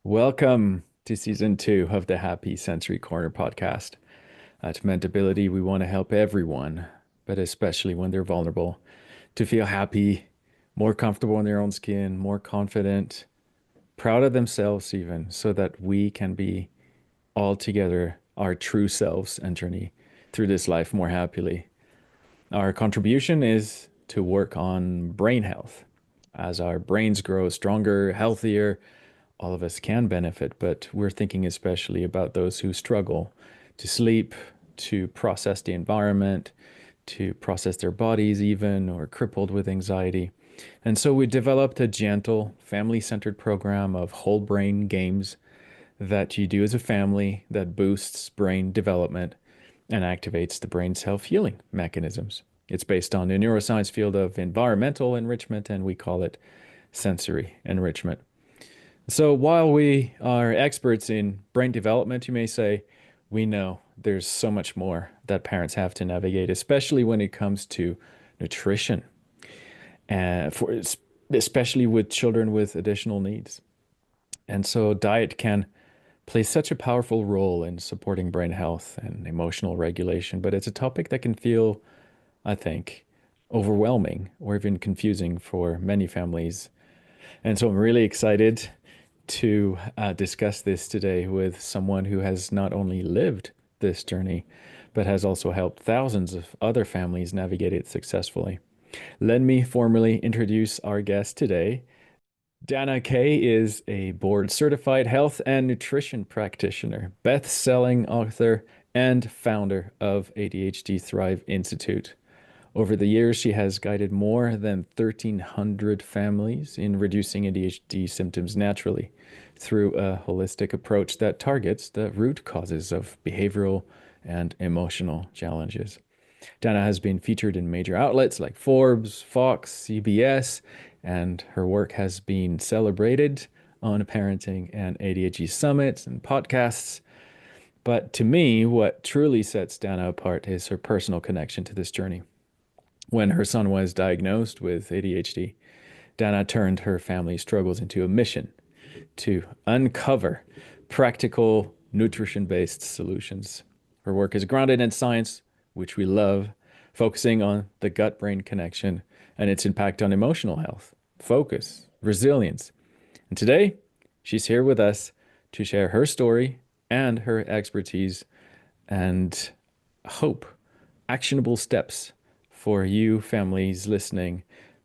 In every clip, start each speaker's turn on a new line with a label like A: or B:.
A: Welcome to season 2 of the Happy Sensory Corner podcast. At Mentability, we want to help everyone, but especially when they're vulnerable, to feel happy, more comfortable in their own skin, more confident, proud of themselves, even, so that we can be all together our true selves and journey through this life more happily. Our contribution is to work on brain health. As our brains grow stronger, healthier, all of us can benefit, but we're thinking especially about those who struggle to sleep, to process the environment, to process their bodies, even, or crippled with anxiety. And so we developed a gentle, family centered program of whole brain games that you do as a family that boosts brain development and activates the brain's self healing mechanisms. It's based on the neuroscience field of environmental enrichment, and we call it sensory enrichment. So while we are experts in brain development, you may say, we know there's so much more that parents have to navigate, especially when it comes to nutrition, and especially with children with additional needs. And so diet can play such a powerful role in supporting brain health and emotional regulation, but it's a topic that can feel, I think, overwhelming or even confusing for many families. And so I'm really excited to discuss this today with someone who has not only lived this journey, but has also helped thousands of other families navigate it successfully. Let me formally introduce our guest today. Dana Kay is a board certified health and nutrition practitioner, best-selling author, and founder of ADHD Thrive Institute. Over the years, she has guided more than 1,300 families in reducing ADHD symptoms naturally through a holistic approach that targets the root causes of behavioral and emotional challenges. Dana has been featured in major outlets like Forbes, Fox, CBS, and her work has been celebrated on parenting and ADHD summits and podcasts. But to me, what truly sets Dana apart is her personal connection to this journey. When her son was diagnosed with ADHD, Dana turned her family struggles into a mission to uncover practical nutrition-based solutions. Her work is grounded in science, which we love, focusing on the gut-brain connection and its impact on emotional health, focus, resilience. And today, she's here with us to share her story and her expertise and hope, actionable steps for you families listening,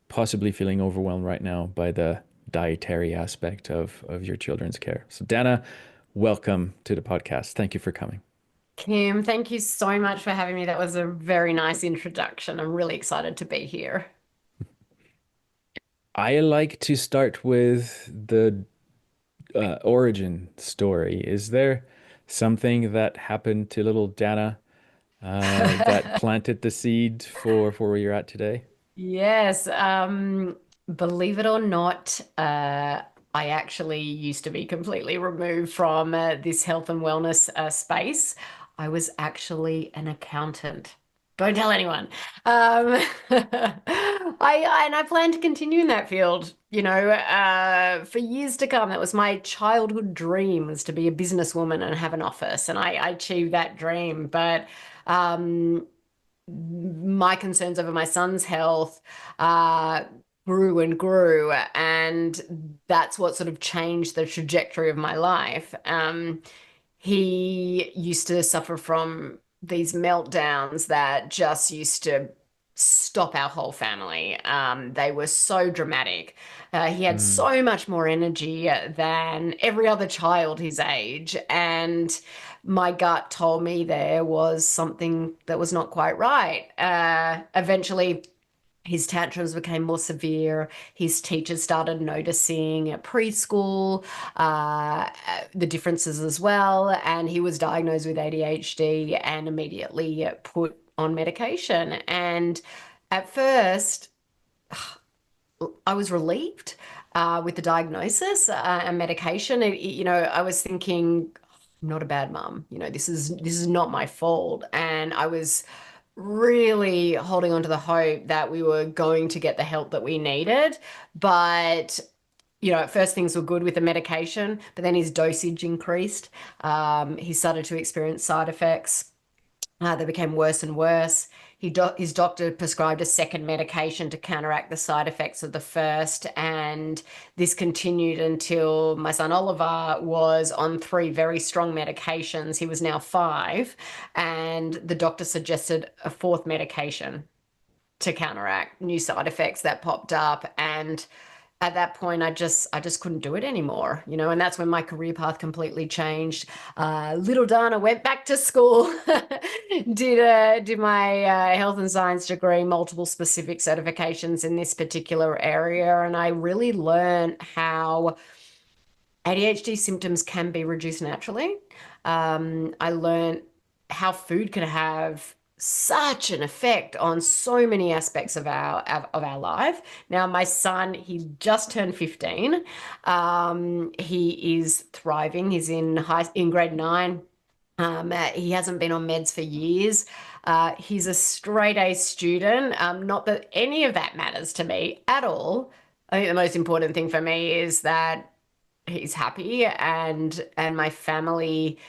A: possibly feeling overwhelmed right now by the dietary aspect of your children's care. So, Dana, welcome to the podcast. Thank you for coming.
B: Kim, thank you so much for having me. That was a very nice introduction. I'm really excited to be here.
A: I like to start with the origin story. Is there something that happened to little Dana that planted the seed for where you're at today?
B: Yes, believe it or not, I actually used to be completely removed from this health and wellness space. I was actually an accountant. Don't tell anyone. I plan to continue in that field, for years to come. That was my childhood dream, was to be a businesswoman and have an office, and I achieved that dream. But um, my concerns over my son's health uh, grew and grew, and that's what sort of changed the trajectory of my life. He used to suffer from these meltdowns that just used to stop our whole family. They were so dramatic. He had
A: Mm,
B: so much more energy than every other child his age. And my gut told me there was something that was not quite right. Eventually, his tantrums became more severe. His teachers started noticing at preschool the differences as well. And he was diagnosed with ADHD and immediately put on medication. And at first, I was relieved with the diagnosis and medication. I was thinking, I'm not a bad mum. This is not my fault. And I was really holding on to the hope that we were going to get the help that we needed. But at first things were good with the medication, but then his dosage increased. He started to experience side effects. They became worse and worse. His doctor prescribed a second medication to counteract the side effects of the first, and this continued until my son Oliver was on three very strong medications. He was now five, and the doctor suggested a fourth medication to counteract new side effects that popped up. And at that point I just couldn't do it anymore, and that's when my career path completely changed. Little Dana went back to school, did my health and science degree, multiple specific certifications in this particular area, and I really learned how ADHD symptoms can be reduced naturally. I learned how food can have such an effect on so many aspects of our life. Now, my son, he just turned 15. He is thriving. He's in grade 9. He hasn't been on meds for years. He's a straight A student. Not that any of that matters to me at all. I think the most important thing for me is that he's happy, and my family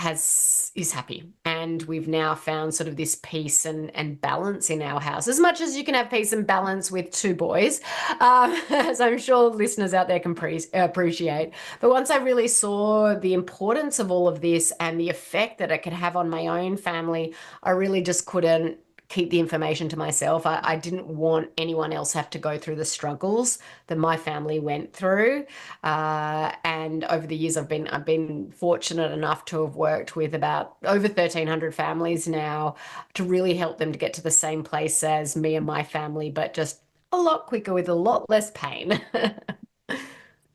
B: is happy, and we've now found sort of this peace and balance in our house, as much as you can have peace and balance with two boys, as I'm sure listeners out there can appreciate. But once I really saw the importance of all of this and the effect that it could have on my own family, I really just couldn't keep the information to myself. I didn't want anyone else have to go through the struggles that my family went through. And over the years, I've been fortunate enough to have worked with about over 1,300 families now, to really help them to get to the same place as me and my family, but just a lot quicker with a lot less pain.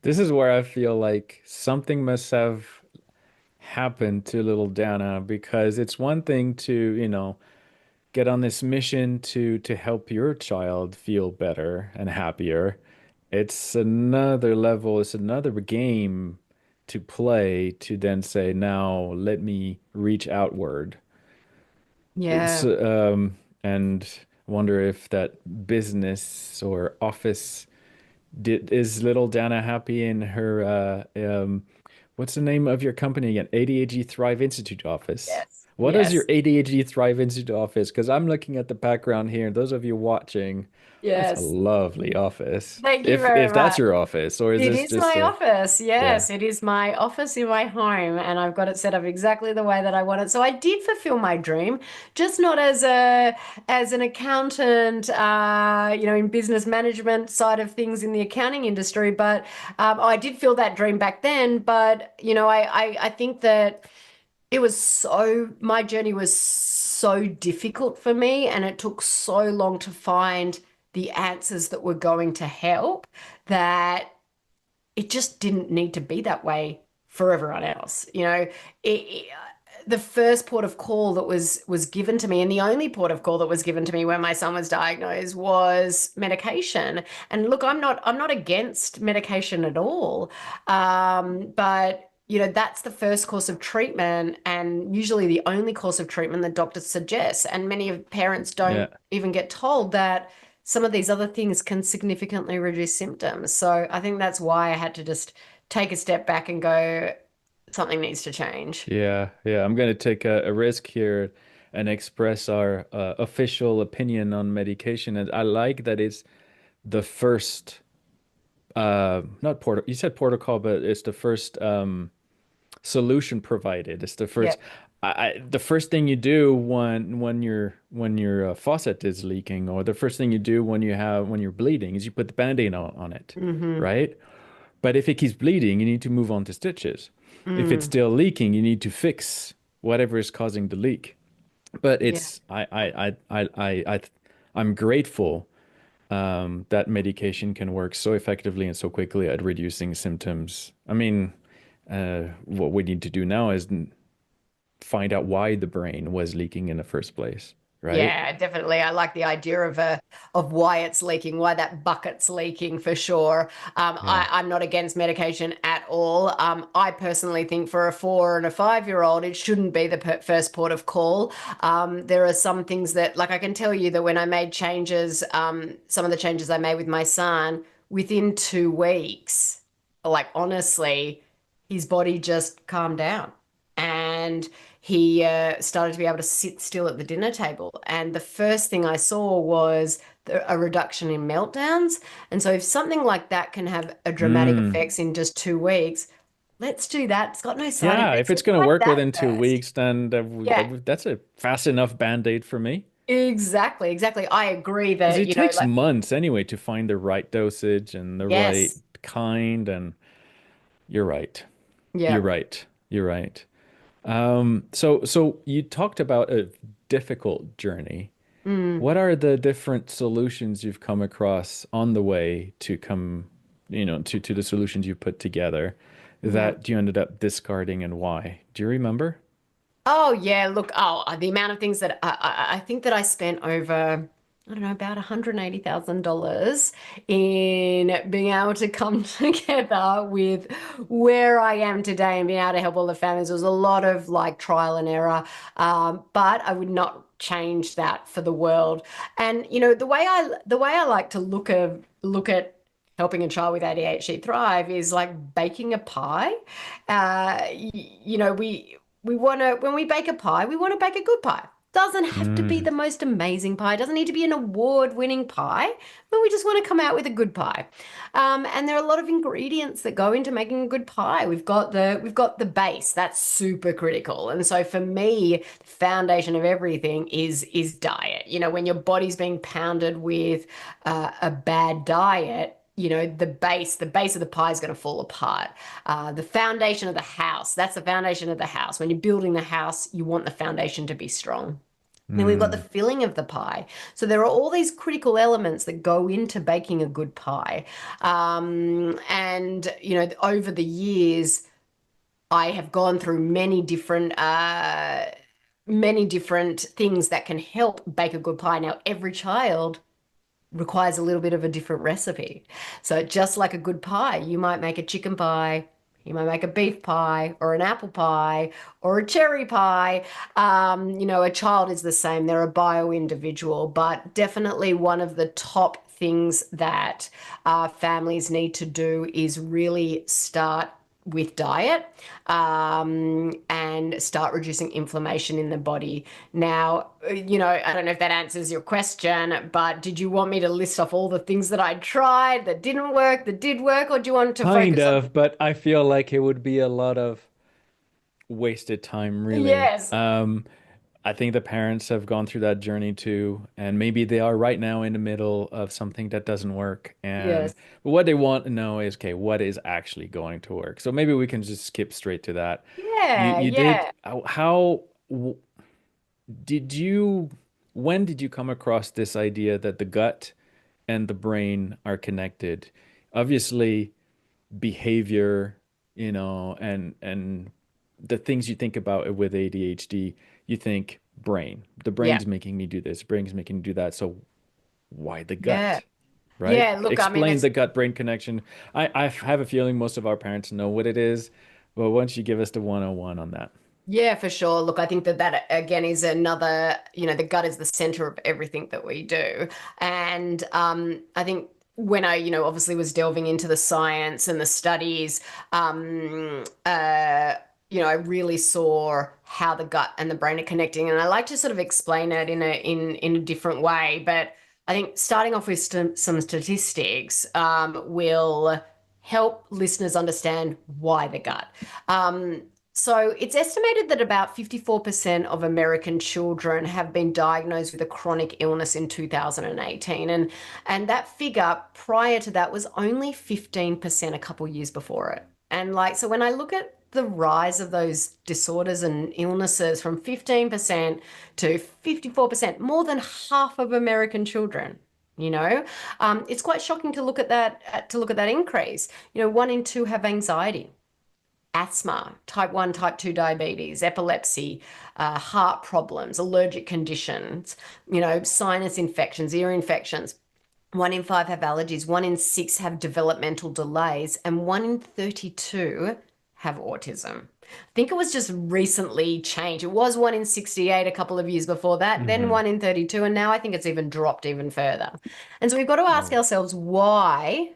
A: This is where I feel like something must have happened to little Dana because it's one thing to, get on this mission to help your child feel better and happier. It's another level, it's another game to play to then say, now let me reach outward. It's
B: Yeah.
A: and wonder if that business or office is little Dana happy in her what's the name of your company again? ADHD Thrive Institute office.
B: Yes.
A: What is your
B: Yes.
A: ADHD Thrive Institute office? Because I'm looking at the background here. Those of you watching, that's a
B: Yes.
A: lovely office.
B: Thank you
A: If
B: very
A: that's
B: much.
A: your office, or is
B: It
A: this
B: is
A: just
B: my
A: a
B: office.
A: yeah.
B: Yes, it is my office in my home, and I've got it set up exactly the way that I want it. So I did fulfill my dream, just not as an accountant, in business management side of things in the accounting industry, but I did feel that dream back then. But I think that my journey was so difficult for me, and it took so long to find the answers that were going to help, that it just didn't need to be that way for everyone else. The first port of call that was given to me, and the only port of call that was given to me when my son was diagnosed, was medication. And look, I'm not against medication at all, but that's the first course of treatment, and usually the only course of treatment that doctors suggest. And many of parents don't
A: Yeah.
B: even get told that some of these other things can significantly reduce symptoms. So I think that's why I had to just take a step back and go, something needs to change.
A: Yeah, yeah. I'm going to take a risk here and express our official opinion on medication. And I like that it's the first, not port. You said protocol, but it's the first solution provided. It's the
B: Yeah.
A: first. The first thing you do when your faucet is leaking, or the first thing you do when you're bleeding, is you put the Band-Aid on it,
B: Mm-hmm.
A: right? But if it keeps bleeding, you need to move on to stitches. If it's
B: Mm.
A: still leaking, you need to fix whatever is causing the leak. But
B: Yeah.
A: I'm grateful that medication can work so effectively and so quickly at reducing symptoms. I mean, what we need to do now is find out why the brain was leaking in the first place, right?
B: Yeah, definitely. I like the idea of why it's leaking, why that bucket's leaking, for sure.
A: Yeah.
B: I'm not against medication at all. I personally think for a 4 and a 5-year-old, it shouldn't be the first port of call. There are some things that, like, I can tell you that when I made changes, some of the changes I made with my son within 2 weeks, like honestly, his body just calmed down and he started to be able to sit still at the dinner table. And the first thing I saw was a reduction in meltdowns. And so if something like that can have a dramatic
A: Mm.
B: effects in just 2 weeks, let's do that. It's got no side
A: Yeah, if
B: effects.
A: it's
B: Let's
A: going to
B: try
A: work
B: that
A: within two
B: first.
A: weeks, then
B: Yeah,
A: that's a fast enough band-aid for me.
B: exactly, exactly. I agree
A: Because
B: that,
A: it takes
B: like,
A: months anyway to find the right dosage and the right
B: yes,
A: kind. And you're right. You're
B: yeah.
A: right. You're right. So you talked about a difficult journey.
B: Mm,
A: What are the different solutions you've come across on the way to come, to the solutions you put together
B: yeah.
A: that you ended up discarding and why? Do you remember?
B: Oh yeah, look, the amount of things that I think that I spent over, I don't know, about $180,000 in being able to come together with where I am today and being able to help all the families. There was a lot of like trial and error, but I would not change that for the world. And the way I like to look at helping a child with ADHD thrive is like baking a pie. We want to, when we bake a pie, we want to bake a good pie. Doesn't have to be
A: Mm,
B: the most amazing pie. Doesn't need to be an award-winning pie, but we just want to come out with a good pie. And there are a lot of ingredients that go into making a good pie. We've got the base that's super critical, and so for me, the foundation of everything is diet. When your body's being pounded with a bad diet, the base of the pie is going to fall apart. The foundation of the house, that's the foundation of the house. When you're building the house, you want the foundation to be strong. Then we've got the
A: mm,
B: filling of the pie. So there are all these critical elements that go into baking a good pie. And, over the years, I have gone through many different things that can help bake a good pie. Now, every child requires a little bit of a different recipe. So just like a good pie, you might make a chicken pie, you might make a beef pie or an apple pie or a cherry pie. A child is the same. They're a bio individual, but definitely one of the top things that families need to do is really start with diet, and start reducing inflammation in the body. Now, I don't know if that answers your question, but did you want me to list off all the things that I tried that didn't work, that did work, or do you want to
A: kind
B: focus on?
A: of, but I feel like it would be a lot of wasted time, really.
B: Yes,
A: I think the parents have gone through that journey too, and maybe they are right now in the middle of something that doesn't work. And
B: yes,
A: what they want to know is, okay, what is actually going to work? So maybe we can just skip straight to that. You
B: yeah,
A: you did
B: yeah,
A: how did you when did you come across this idea that the gut and the brain are connected? Obviously, behavior, and the things you think about with ADHD, you think brain. The
B: yeah,
A: brain's making me do this, brain's making me do that. So why the
B: yeah,
A: gut, right?
B: yeah. Look, I mean,
A: Explain
B: it's
A: the gut-brain connection. I have a feeling most of our parents know what it is, but why don't you give us the 101 on that?
B: Yeah, for sure. Look, I think that again is another, the gut is the center of everything that we do. And I think when I, obviously was delving into the science and the studies, I really saw how the gut and the brain are connecting. And I like to sort of explain it in a different way. But I think starting off with some statistics will help listeners understand why the gut. So it's estimated that about 54% of American children have been diagnosed with a chronic illness in 2018. And that figure prior to that was only 15% a couple years before it. And so when I look at the rise of those disorders and illnesses from 15% to 54%, more than half of American children. It's quite shocking to look at that increase. 1 in 2 have anxiety, asthma, type 1, type 2 diabetes, epilepsy, heart problems, allergic conditions, sinus infections, ear infections. 1 in 5 have allergies, 1 in 6 have developmental delays, and 1 in 32 have autism. I think it was just recently changed. It was 1 in 68 a couple of years before that, then
A: Hmm.
B: 1 in 32, and now I think it's even dropped even further. And so we've got to ask
A: Oh,
B: ourselves why.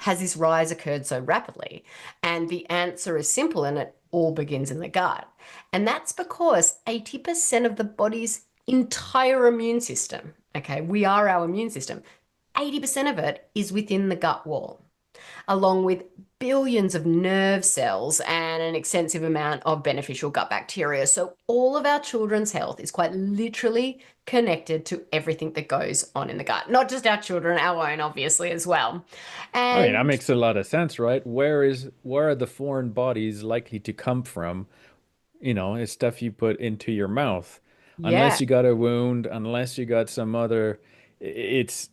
B: has this rise occurred so rapidly? And the answer is simple, and it all begins in the gut. And that's because 80% of the body's entire immune system, okay, we are our immune system, 80% of it is within the gut wall, along with billions of nerve cells and an extensive amount of beneficial gut bacteria. So, all of our children's health is quite literally connected to everything that goes on in the gut, not just our children, our own, obviously, as well.
A: I mean, that
B: And
A: makes a lot of sense, right? Where are the foreign bodies likely to come from? It's stuff you put into your mouth.
B: yeah,
A: Unless you got a wound, unless you got some other, it's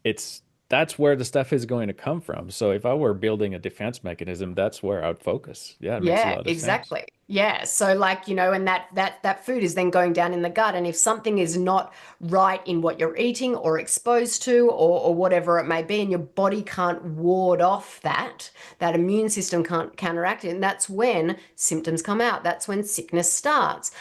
A: that's where the stuff is going to come from. So if I were building a defense mechanism, that's where I'd focus. Yeah, it makes a
B: yeah,
A: lot of sense.
B: exactly. Yeah. So like, and that food is then going down in the gut. And if something is not right in what you're eating or exposed to or whatever it may be, and your body can't ward off that immune system can't counteract it. And that's when symptoms come out. That's when sickness starts.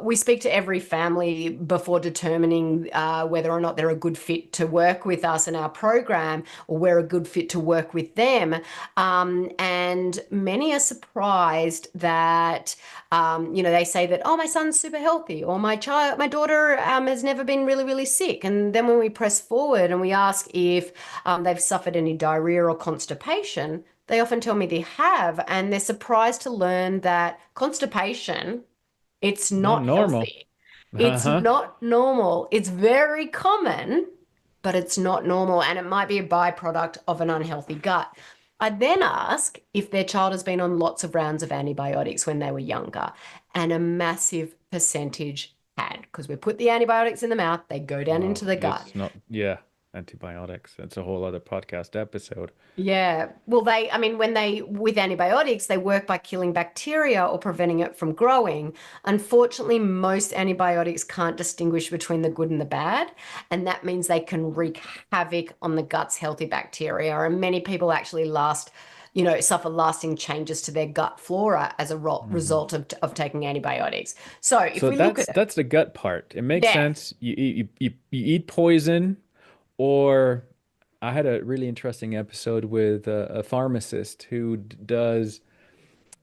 B: We speak to every family before determining whether or not they're a good fit to work with us in our program, or we're a good fit to work with them. And many are surprised that, they say that, oh, my son's super healthy, or my daughter has never been really, really sick. And then when we press forward and we ask if they've suffered any diarrhea or constipation, they often tell me they have. And they're surprised to learn that constipation, it's
A: Not
B: not
A: normal.
B: healthy. It's
A: Uh-huh.
B: not normal. It's very common, but it's not normal. And it might be a byproduct of an unhealthy gut. I then ask if their child has been on lots of rounds of antibiotics when they were younger, and a massive percentage had, because we put the antibiotics in the mouth, they go down
A: Well,
B: into the gut.
A: it's not, yeah, antibiotics. That's a whole other podcast episode.
B: Yeah. Well, with antibiotics, they work by killing bacteria or preventing it from growing. Unfortunately, most antibiotics can't distinguish between the good and the bad. And that means they can wreak havoc on the gut's healthy bacteria. And many people actually suffer lasting changes to their gut flora as a
A: Hmm.
B: result of taking antibiotics. So if
A: So
B: we look
A: that's
B: at it,
A: that's the gut part. It makes
B: yeah.
A: sense. You eat poison, or I had a really interesting episode with a pharmacist who does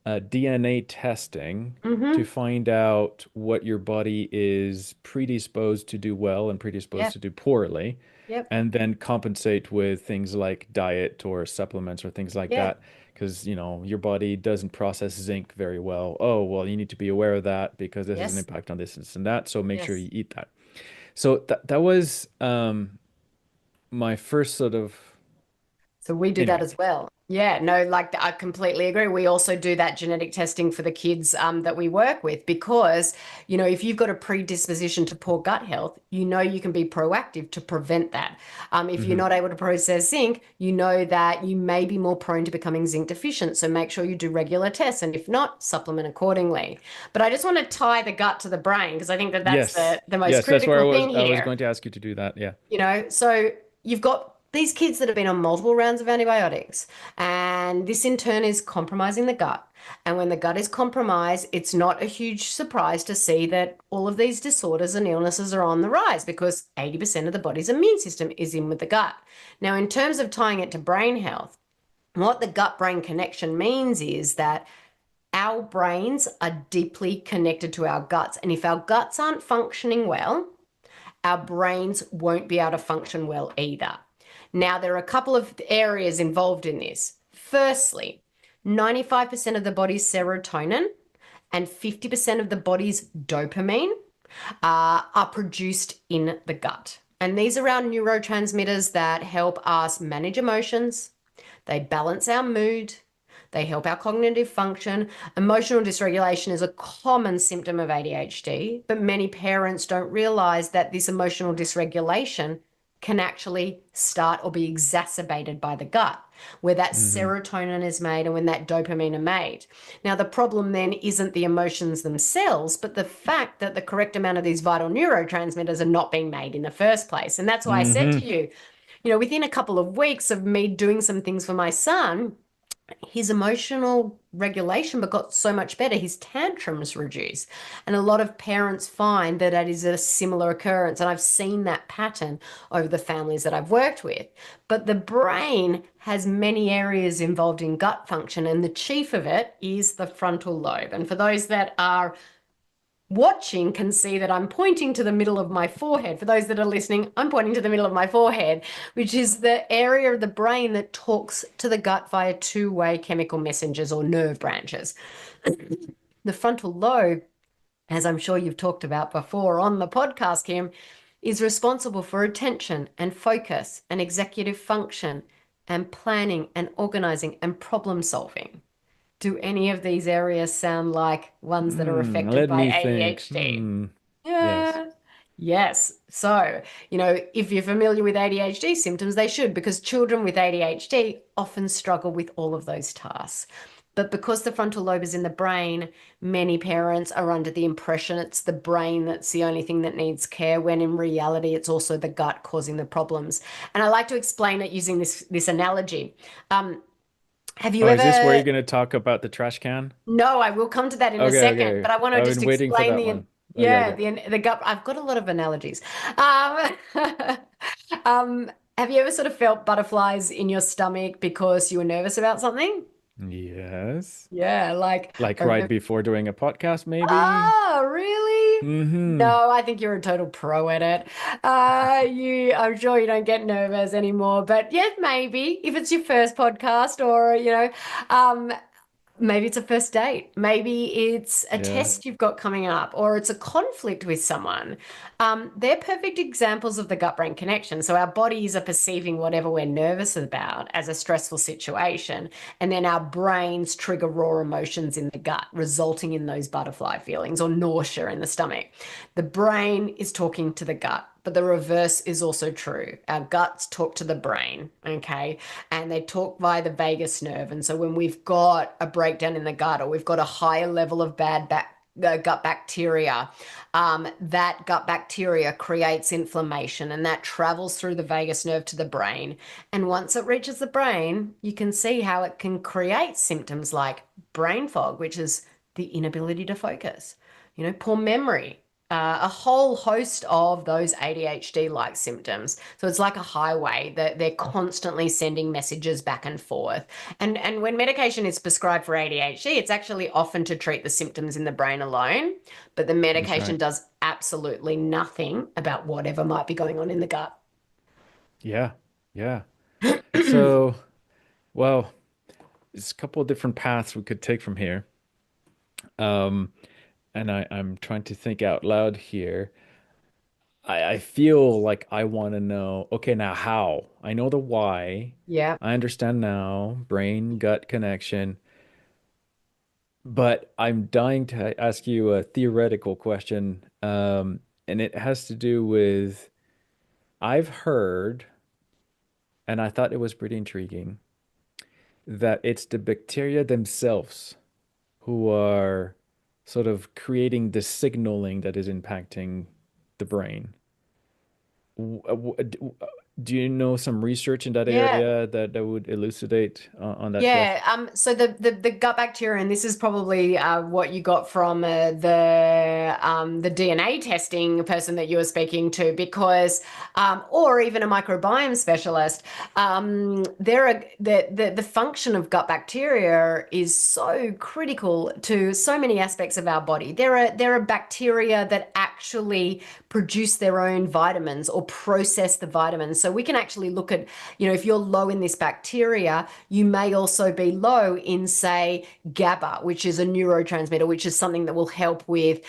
A: DNA testing to
B: Mm-hmm.
A: find out what your body is predisposed to do well and predisposed
B: Yep.
A: to do poorly,
B: Yep.
A: and then compensate with things like diet or supplements or things like
B: Yeah.
A: that. Because, your body doesn't process zinc very well. Oh, well, you need to be aware of that because this has an
B: Yes.
A: impact on this and that. So make sure
B: Yes.
A: you eat that. So that was my first sort of,
B: So we do that
A: anyway.
B: as well. Yeah, no, like I completely agree. We also do that genetic testing for the kids that we work with because, if you've got a predisposition to poor gut health, you can be proactive to prevent that. If you're
A: Hmm.
B: not able to process zinc, you know that you may be more prone to becoming zinc deficient. So make sure you do regular tests, and if not, supplement accordingly. But I just want to tie the gut to the brain because I think that that's
A: Yes.
B: the most
A: Yes, that's where
B: critical thing
A: I was
B: here.
A: going to ask you to do that. Yeah.
B: So you've got these kids that have been on multiple rounds of antibiotics, and this in turn is compromising the gut. And when the gut is compromised, it's not a huge surprise to see that all of these disorders and illnesses are on the rise because 80% of the body's immune system is in with the gut. Now, in terms of tying it to brain health, what the gut brain connection means is that our brains are deeply connected to our guts. And if our guts aren't functioning well, our brains won't be able to function well either. Now, there are a couple of areas involved in this. Firstly, 95% of the body's serotonin and 50% of the body's dopamine are produced in the gut. And these are our neurotransmitters that help us manage emotions, they balance our mood, they help our cognitive function. Emotional dysregulation is a common symptom of ADHD, but many parents don't realize that this emotional dysregulation can actually start or be exacerbated by the gut, where that
A: Hmm.
B: serotonin is made and when that dopamine are made. Now, the problem then isn't the emotions themselves, but the fact that the correct amount of these vital neurotransmitters are not being made in the first place. And that's why I said
A: Hmm.
B: to you, within a couple of weeks of me doing some things for my son, his emotional regulation but got so much better. His tantrums reduced. And a lot of parents find that that is a similar occurrence. And I've seen that pattern over the families that I've worked with. But the brain has many areas involved in gut function, and the chief of it is the frontal lobe. And for those that are watching can see that I'm pointing to the middle of my forehead. For those that are listening, I'm pointing to the middle of my forehead, which is the area of the brain that talks to the gut via two-way chemical messengers or nerve branches. The frontal lobe, as I'm sure you've talked about before on the podcast, Kim, is responsible for attention and focus and executive function and planning and organizing and problem solving. Do any of these areas sound like ones that are affected
A: Let
B: by
A: me think.
B: ADHD?
A: Yes.
B: Yeah. Yes. So, if you're familiar with ADHD symptoms, they should, because children with ADHD often struggle with all of those tasks. But because the frontal lobe is in the brain, many parents are under the impression it's the brain that's the only thing that needs care, when in reality, it's also the gut causing the problems. And I like to explain it using this analogy. Um, have you
A: Oh, is this where
B: ever
A: you're going to talk about the trash can?
B: No, I will come to that in a
A: Okay,
B: second,
A: okay.
B: but I want to
A: I've
B: just
A: been waiting for
B: explain
A: that
B: the
A: one. Okay,
B: yeah,
A: okay.
B: the gut. I've got a lot of analogies. Um, have you ever sort of felt butterflies in your stomach because you were nervous about something?
A: Yes.
B: Yeah, like
A: Like
B: I
A: right
B: remember.
A: before doing a podcast, maybe?
B: Oh, really?
A: Mm-hmm.
B: No, I think you're a total pro at it. I'm sure you don't get nervous anymore, but yeah, maybe if it's your first podcast, or um, maybe it's a first date. Maybe it's a
A: Yeah,
B: test you've got coming up, or it's a conflict with someone. They're perfect examples of the gut brain connection. So our bodies are perceiving whatever we're nervous about as a stressful situation. And then our brains trigger raw emotions in the gut, resulting in those butterfly feelings or nausea in the stomach. The brain is talking to the gut. But the reverse is also true. Our guts talk to the brain, okay? And they talk via the vagus nerve. And so when we've got a breakdown in the gut, or we've got a higher level of gut bacteria, that gut bacteria creates inflammation, and that travels through the vagus nerve to the brain. And once it reaches the brain, you can see how it can create symptoms like brain fog, which is the inability to focus, poor memory, a whole host of those ADHD-like symptoms. So it's like a highway that they're constantly sending messages back and forth. And when medication is prescribed for ADHD, it's actually often to treat the symptoms in the brain alone, but the
A: that's
B: medication
A: right.
B: does absolutely nothing about whatever might be going on in the gut.
A: Yeah, yeah. So, well, there's a couple of different paths we could take from here. Um, and I'm trying to think out loud here. I feel like I want to know, okay, now how? I know the why.
B: Yeah.
A: I understand now, brain gut connection, but I'm dying to ask you a theoretical question. And it has to do with I've heard, and I thought it was pretty intriguing, that it's the bacteria themselves who are sort of creating the signaling that is impacting the brain. Do you know some research in that
B: Yeah.
A: area that would elucidate on that
B: Yeah,
A: question?
B: so the gut bacteria, and this is probably what you got from the DNA testing person that you were speaking to, because or even a microbiome specialist, there are the function of gut bacteria is so critical to so many aspects of our body. There are bacteria that actually produce their own vitamins or process the vitamins. So we can actually look at, if you're low in this bacteria, you may also be low in, say, GABA, which is a neurotransmitter, which is something that will help with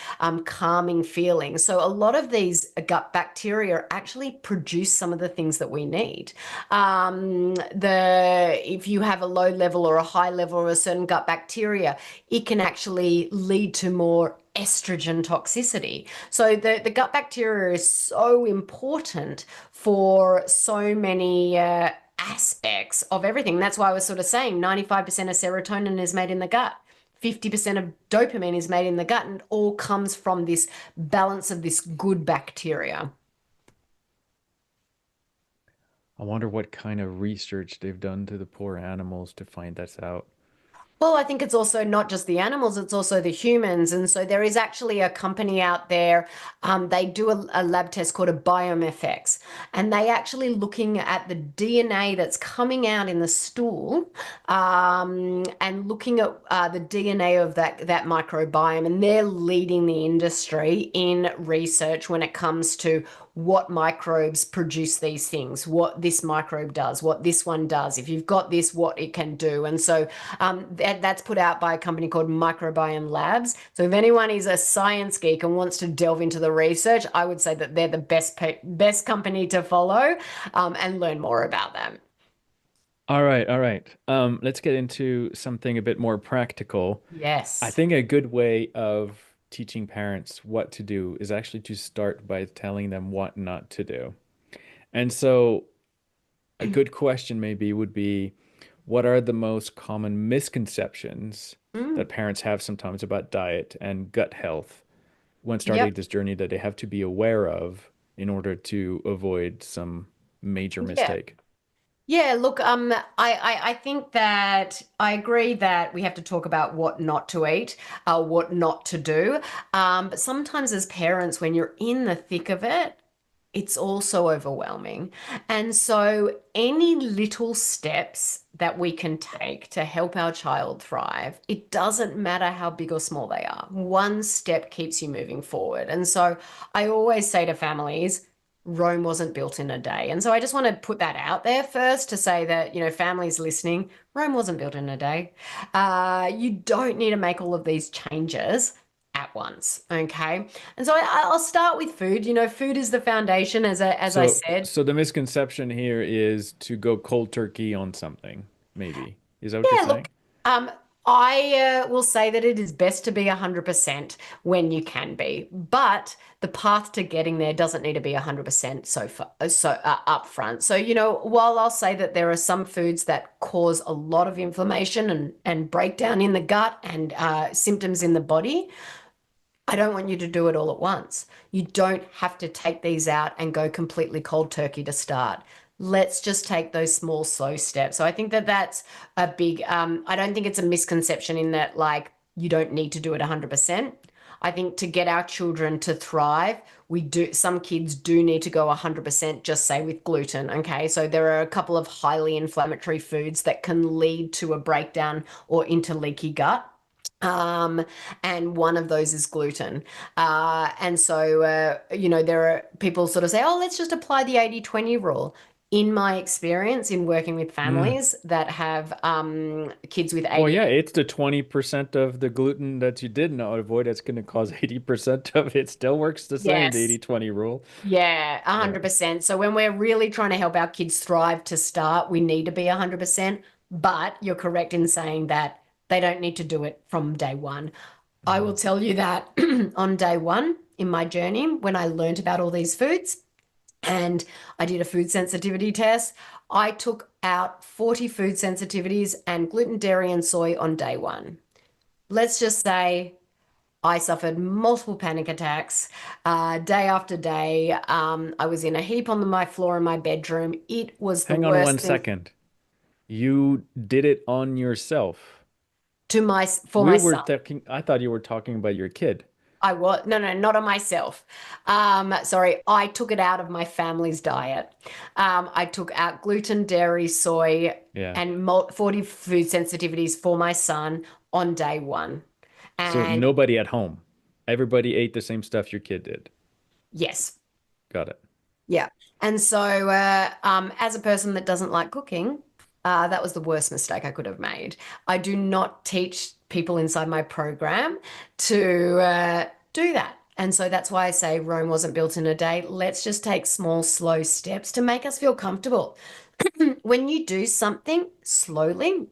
B: calming feelings. So a lot of these gut bacteria actually produce some of the things that we need. If you have a low level or a high level of a certain gut bacteria, it can actually lead to more estrogen toxicity. So the gut bacteria is so important for so many aspects of everything. That's why I was sort of saying 95% of serotonin is made in the gut. 50% of dopamine is made in the gut, and it all comes from this balance of this good bacteria.
A: I wonder what kind of research they've done to the poor animals to find that out.
B: Well, I think it's also not just the animals, it's also the humans. And so there is actually a company out there, they do a lab test called a BioMFX, and they actually looking at the DNA that's coming out in the stool, and looking at the DNA of that microbiome. And they're leading the industry in research when it comes to what microbes produce these things, what this microbe does, what this one does. If you've got this, what it can do. And so that's put out by a company called Microbiome Labs. So if anyone is a science geek and wants to delve into the research, I would say that they're the best company to follow, and learn more about them.
A: All right, all right. Let's get into something a bit more practical. I
B: Yes.
A: think a good way of teaching parents what to do is actually to start by telling them what not to do. And so a good question maybe would be, what are the most common misconceptions
B: Mm,
A: that parents have sometimes about diet and gut health when starting
B: yep.
A: this journey that they have to be aware of in order to avoid some major
B: Yeah.
A: mistake?
B: Yeah, look, I think that I agree that we have to talk about what not to eat, what not to do. But sometimes as parents, when you're in the thick of it, it's also overwhelming. And so, any little steps that we can take to help our child thrive, it doesn't matter how big or small they are. One step keeps you moving forward. And so, I always say to families, Rome wasn't built in a day. And so I just want to put that out there first to say that, families listening, Rome wasn't built in a day. You don't need to make all of these changes at once. Okay. And so I'll start with food. Food is the foundation, as I
A: So,
B: said.
A: so the misconception here is to go cold turkey on something, maybe. Is that what you're
B: Yeah,
A: saying?
B: look, I will say that it is best to be 100% when you can be, but the path to getting there doesn't need to be 100% upfront. So, while I'll say that there are some foods that cause a lot of inflammation and breakdown in the gut and symptoms in the body, I don't want you to do it all at once. You don't have to take these out and go completely cold turkey to start. Let's just take those small, slow steps. So I think that that's a big, I don't think it's a misconception in that, like, you don't need to do it 100%. I think to get our children to thrive, some kids do need to go 100%, just say with gluten. Okay. So there are a couple of highly inflammatory foods that can lead to a breakdown or into leaky gut. Um, and one of those is gluten. And so, there are people sort of say, oh, let's just apply the 80/20 rule. In my experience in working with
A: Mm.
B: families that have kids with
A: Well, yeah,
B: ADHD,
A: it's the 20% of the gluten that you did not avoid that's going to cause 80% of it. Still works the same, the
B: yes,
A: 80/20 rule.
B: yeah,
A: Yeah.
B: 100%. So when we're really trying to help our kids thrive to start, we need to be 100%. But you're correct in saying that they don't need to do it from day one. I will
A: Mm.
B: tell you that on day one in my journey, when I learned about all these foods and I did a food sensitivity test, I took out 40 food sensitivities and gluten, dairy, and soy on day one. Let's just say I suffered multiple panic attacks day after day. I was in a heap on my floor in my bedroom. It was the
A: Hang on one
B: worst thing
A: second. You did it on yourself.
B: for
A: We
B: my
A: were
B: son.
A: talking, I thought you were talking about your kid.
B: I was no, no, not on myself. Sorry, I took it out of my family's diet. I took out gluten, dairy, soy,
A: Yeah.
B: and 40 food sensitivities for my son on day one.
A: So
B: And
A: nobody at home. Everybody ate the same stuff your kid did.
B: yes,
A: Got it.
B: yeah. And so, as a person that doesn't like cooking, that was the worst mistake I could have made. I do not teach people inside my program to do that. And so that's why I say Rome wasn't built in a day. Let's just take small, slow steps to make us feel comfortable. When you do something slowly,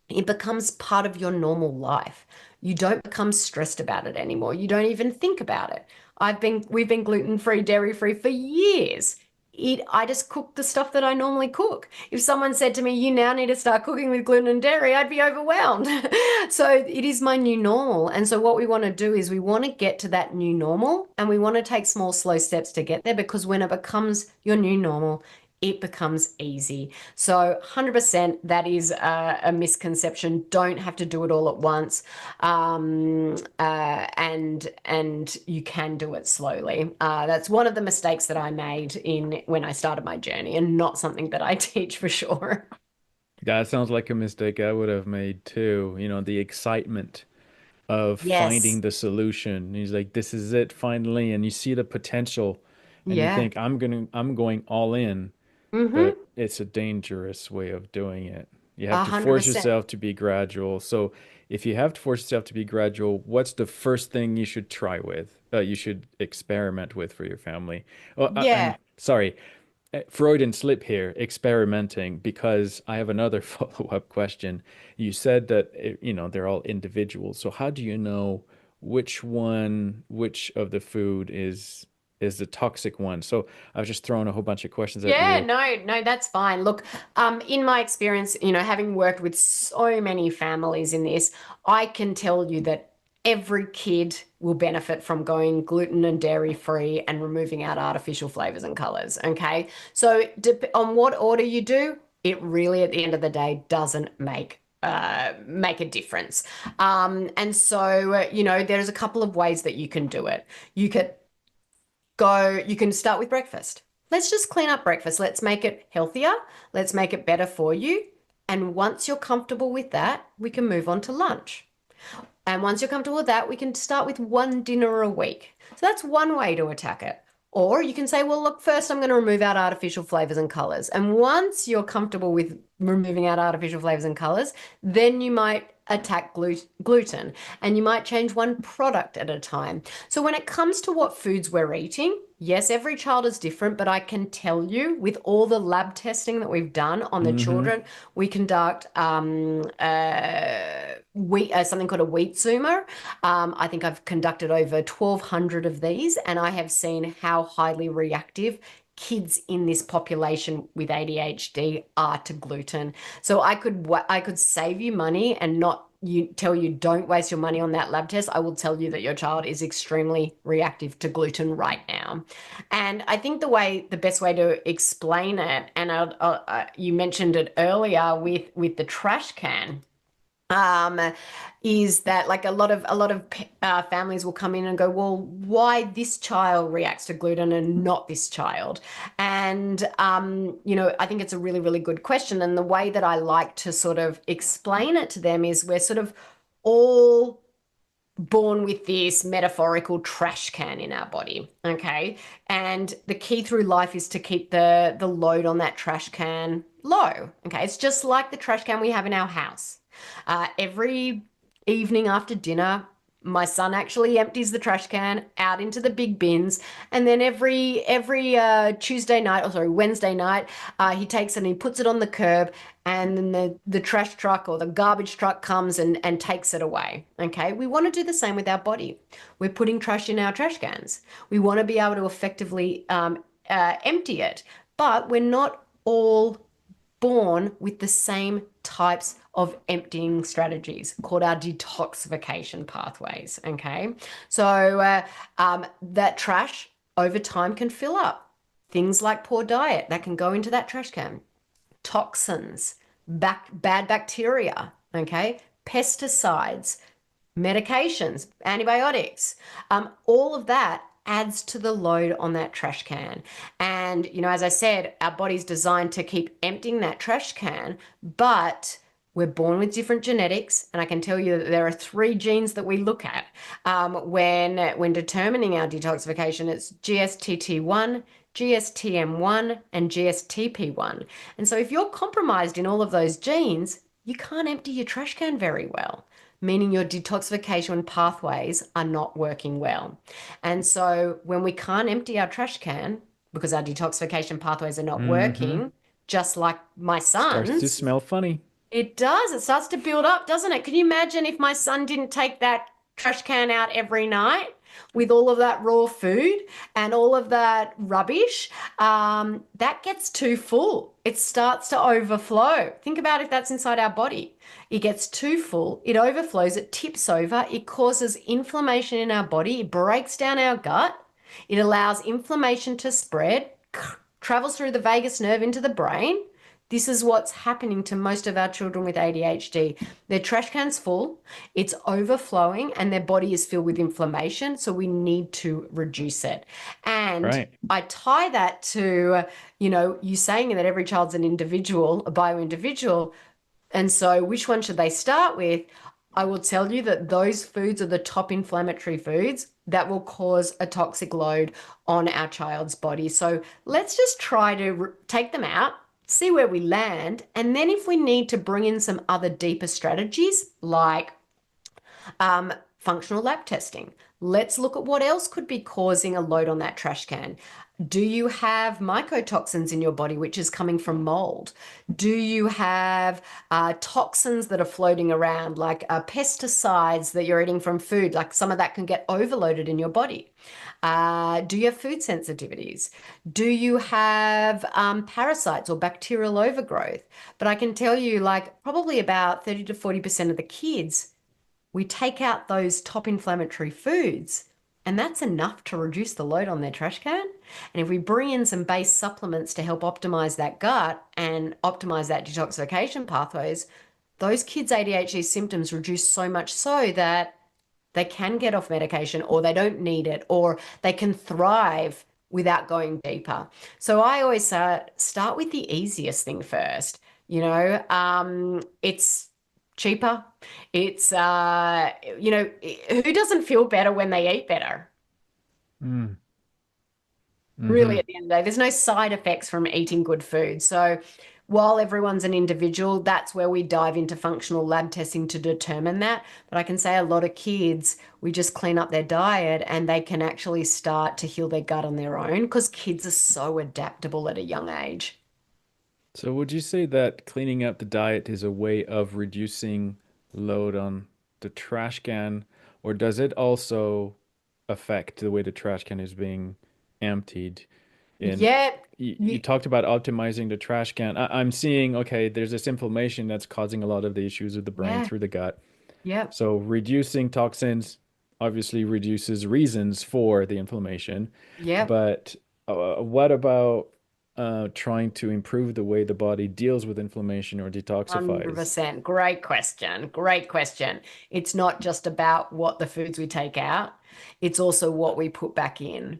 B: it becomes part of your normal life. You don't become stressed about it anymore. You don't even think about it. We've been gluten-free, dairy-free for years. I just cook the stuff that I normally cook. If someone said to me, you now need to start cooking with gluten and dairy, I'd be overwhelmed. So it is my new normal. And so what we want to do is we want to get to that new normal and we want to take small, slow steps to get there because when it becomes your new normal, it becomes easy. So 100% that is a misconception. Don't have to do it all at once. And you can do it slowly. That's one of the mistakes that I made in when I started my journey, and not something that I teach for sure.
A: That sounds like a mistake I would have made too. You know, the excitement of finding
B: Yes.
A: the solution. He's like, this is it finally. And you see the potential and you
B: Yeah.
A: think, I'm going all in,
B: Mm-hmm.
A: but it's a dangerous way of doing it. You have
B: A
A: to
B: hundred
A: force
B: percent.
A: yourself to be gradual. So if you have to force yourself to be gradual, what's the first thing you should try with? You should experiment with for your family. Oh, and
B: Yeah.
A: sorry, Freudian slip here, experimenting, because I have another follow-up question. You said that, they're all individuals. So how do you know which of the food is the toxic one? So I was just throwing a whole bunch of questions at
B: Yeah,
A: you.
B: no, that's fine. Look, in my experience, having worked with so many families in this, I can tell you that every kid will benefit from going gluten and dairy free and removing out artificial flavors and colors. Okay. So, on what order you do, it really, at the end of the day, doesn't make a difference. And so, there's a couple of ways that you can do it. You could you can start with breakfast. Let's just clean up breakfast. Let's make it healthier. Let's make it better for you. And once you're comfortable with that, we can move on to lunch. And once you're comfortable with that, we can start with one dinner a week. So that's one way to attack it. Or you can say, well, look, first I'm going to remove out artificial flavors and colors. And once you're comfortable with removing out artificial flavors and colors, then you might attack gluten, and you might change one product at a time. So when it comes to what foods we're eating, yes, every child is different, but I can tell you with all the lab testing that we've done on the
A: Mm-hmm.
B: children, we conduct something called a wheat zoomer. I think I've conducted over 1,200 of these, and I have seen how highly reactive kids in this population with ADHD are to gluten. So I could save you money and not tell you don't waste your money on that lab test. I will tell you that your child is extremely reactive to gluten right now. And I think the best way to explain it, and you mentioned it earlier with the trash can, um, is that like a lot of families will come in and go, well, why this child reacts to gluten and not this child? And I think it's a really, really good question. And the way that I like to sort of explain it to them is we're sort of all born with this metaphorical trash can in our body, okay? And the key through life is to keep the load on that trash can low, okay? It's just like the trash can we have in our house. Every evening after dinner, my son actually empties the trash can out into the big bins, and then every Tuesday night, or sorry, Wednesday night, he takes it and he puts it on the curb, and then the trash truck or the garbage truck comes and takes it away. Okay, we want to do the same with our body. We're putting trash in our trash cans. We want to be able to effectively empty it, but we're not all born with the same types of emptying strategies called our detoxification pathways. Okay. So that trash over time can fill up. Things like poor diet that can go into that trash can, toxins, bad bacteria, okay, pesticides, medications, antibiotics, all of that adds to the load on that trash can. And, as I said, our body's designed to keep emptying that trash can, but we're born with different genetics. And I can tell you that there are three genes that we look at when determining our detoxification. It's GSTT1, GSTM1, and GSTP1. And so if you're compromised in all of those genes, you can't empty your trash can very well, meaning your detoxification pathways are not working well. And so when we can't empty our trash can because our detoxification pathways are not
A: Mm-hmm.
B: working, just like my
A: Starts to
B: son's,
A: smell funny.
B: it does. It starts to build up, doesn't it? Can you imagine if my son didn't take that trash can out every night with all of that raw food and all of that rubbish? That gets too full. It starts to overflow. Think about if that's inside our body. It gets too full, it overflows, it tips over, it causes inflammation in our body, it breaks down our gut, it allows inflammation to spread, travels through the vagus nerve into the brain. This is what's happening to most of our children with ADHD. Their trash can's full, it's overflowing, and their body is filled with inflammation. So we need to reduce it. And
A: Right.
B: I tie that to, you saying that every child's an individual, a bio individual. And so, which one should they start with? I will tell you that those foods are the top inflammatory foods that will cause a toxic load on our child's body. So, let's just try to take them out, see where we land. And then, if we need to bring in some other deeper strategies like functional lab testing, let's look at what else could be causing a load on that trash can. Do you have mycotoxins in your body, which is coming from mold? Do you have toxins that are floating around, like pesticides that you're eating from food? Like some of that can get overloaded in your body. Do you have food sensitivities? Do you have parasites or bacterial overgrowth? But I can tell you, like, probably about 30 to 40% of the kids, we take out those top inflammatory foods, and that's enough to reduce the load on their trash can. And if we bring in some base supplements to help optimize that gut and optimize that detoxification pathways, those kids' ADHD symptoms reduce so much so that they can get off medication, or they don't need it, or they can thrive without going deeper. So I always start with the easiest thing first. It's cheaper. It's who doesn't feel better when they eat better?
A: Mm.
B: Really,
A: Hmm.
B: at the end of the day, there's no side effects from eating good food. So while everyone's an individual, that's where we dive into functional lab testing to determine that. But I can say a lot of kids, we just clean up their diet and they can actually start to heal their gut on their own, because kids are so adaptable at a young age.
A: So would you say that cleaning up the diet is a way of reducing load on the trash can, or does it also affect the way the trash can is being emptied? In
B: Yeah,
A: you
B: you,
A: talked about optimizing the trash can. I'm seeing, okay, there's this inflammation that's causing a lot of the issues with the brain
B: yeah,
A: through the gut.
B: yeah,
A: So reducing toxins obviously reduces reasons for the inflammation,
B: yeah.
A: but what about trying to improve the way the body deals with inflammation or detoxifies?
B: 100%. Great question. Great question. It's not just about what the foods we take out, it's also what we put back in.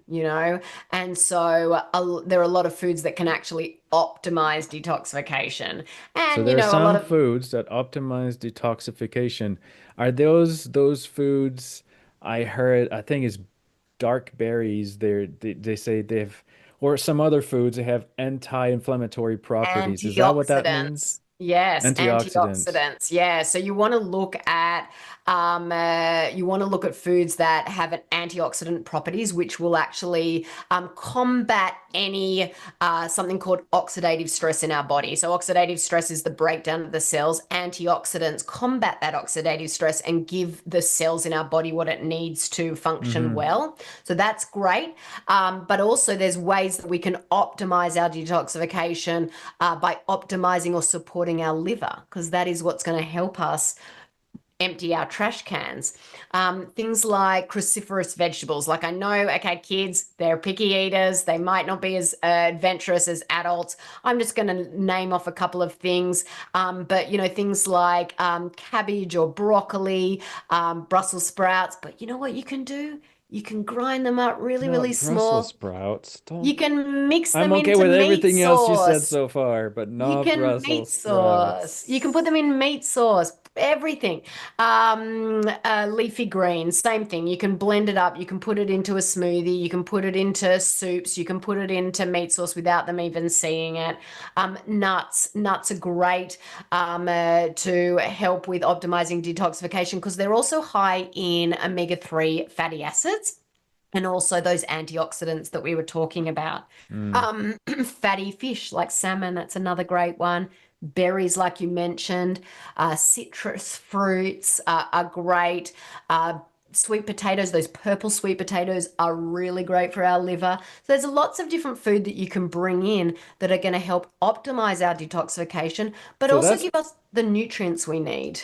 B: And so there are a lot of foods that can actually optimize detoxification.
A: So
B: And,
A: there are
B: a lot
A: some
B: of,
A: foods that optimize detoxification. Are those foods I heard, I think it's dark berries, they say they've, or some other foods, they have anti-inflammatory properties. Is that what that means?
B: antioxidants. Yes,
A: Antioxidants.
B: antioxidants. Yeah. So you want to look at foods that have an antioxidant properties, which will actually combat any something called oxidative stress in our body. So oxidative stress is the breakdown of the cells. Antioxidants combat that oxidative stress and give the cells in our body what it needs to function
A: Hmm.
B: well. So that's great. But also there's ways that we can optimize our detoxification by optimizing or supporting our liver, because that is what's going to help us empty our trash cans. Things like cruciferous vegetables. Like, I know, okay, kids, they're picky eaters. They might not be as adventurous as adults. I'm just going to name off a couple of things. But, things like cabbage or broccoli, Brussels sprouts. But you know what you can do? You can grind them up really, really
A: Not Brussels
B: small.
A: sprouts.
B: You
A: Don't.
B: can mix
A: I'm
B: them
A: okay
B: into
A: with
B: meat
A: everything else you said
B: sauce.
A: so far, but
B: You
A: not
B: can meat
A: Brussels
B: sauce. You can put
A: sprouts.
B: them in meat sauce. Everything. Leafy greens, same thing. You can blend it up. You can put it into a smoothie. You can put it into soups. You can put it into meat sauce without them even seeing it. Nuts. Nuts are great to help with optimizing detoxification, because they're also high in omega-3 fatty acids and also those antioxidants that we were talking about.
A: Mm.
B: Fatty fish like salmon, that's another great one. Berries, like you mentioned, citrus fruits are great. Sweet potatoes, those purple sweet potatoes are really great for our liver. So there's lots of different food that you can bring in that are going to help optimize our detoxification, but
A: So
B: also
A: that's
B: give us the nutrients we need.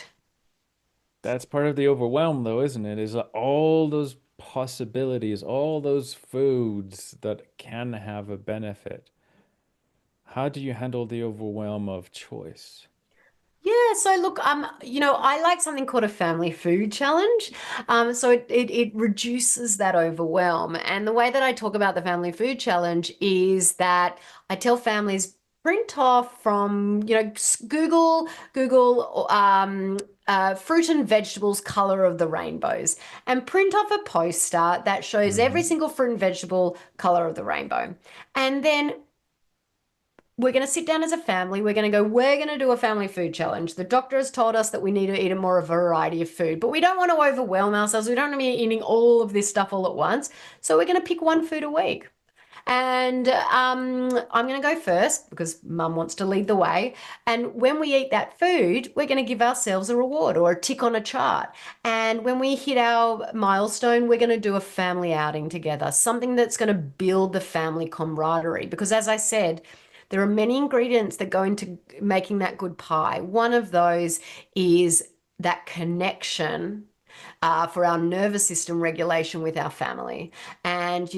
A: That's part of the overwhelm, though, isn't it? Is all those possibilities, all those foods that can have a benefit. how do you handle the overwhelm of choice?
B: Yeah, so look, I like something called a family food challenge. So it reduces that overwhelm. And the way that I talk about the family food challenge is that I tell families print off from, Google fruit and vegetables color of the rainbows and print off a poster that shows every
A: Hmm.
B: single fruit and vegetable color of the rainbow. And then we're going to sit down as a family. We're going to do a family food challenge. The doctor has told us that we need to eat a more variety of food, but we don't want to overwhelm ourselves. We don't want to be eating all of this stuff all at once. So we're going to pick one food a week. And I'm going to go first because mum wants to lead the way. And when we eat that food, we're going to give ourselves a reward or a tick on a chart. And when we hit our milestone, we're going to do a family outing together, something that's going to build the family camaraderie. Because as I said, there are many ingredients that go into making that good pie. One of those is that connection for our nervous system regulation with our family. And,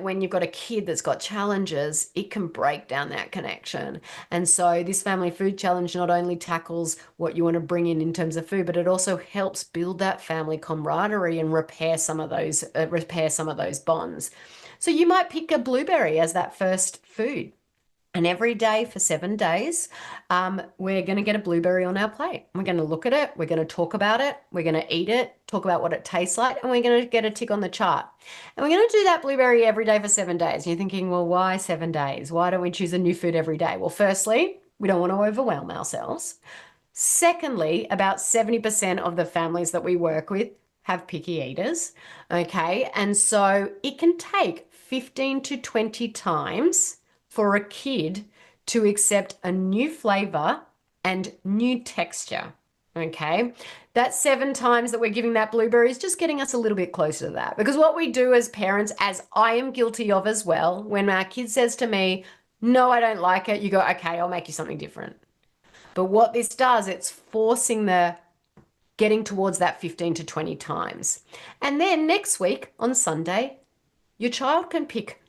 B: when you've got a kid that's got challenges, it can break down that connection. And so this family food challenge not only tackles what you want to bring in terms of food, but it also helps build that family camaraderie and repair some of those bonds. So you might pick a blueberry as that first food. And every day for 7 days, we're going to get a blueberry on our plate. We're going to look at it. We're going to talk about it. We're going to eat it, talk about what it tastes like, and we're going to get a tick on the chart. And we're going to do that blueberry every day for 7 days. And you're thinking, well, why 7 days? Why don't we choose a new food every day? Well, firstly, we don't want to overwhelm ourselves. Secondly, about 70% of the families that we work with have picky eaters. Okay. And so it can take 15 to 20 times for a kid to accept a new flavor and new texture. Okay. That 7 times that we're giving that blueberry is just getting us a little bit closer to that. Because what we do as parents, as I am guilty of as well, when our kid says to me, no, I don't like it, you go, okay, I'll make you something different. But what this does, it's forcing the getting towards that 15 to 20 times. And then next week on Sunday, your child can pick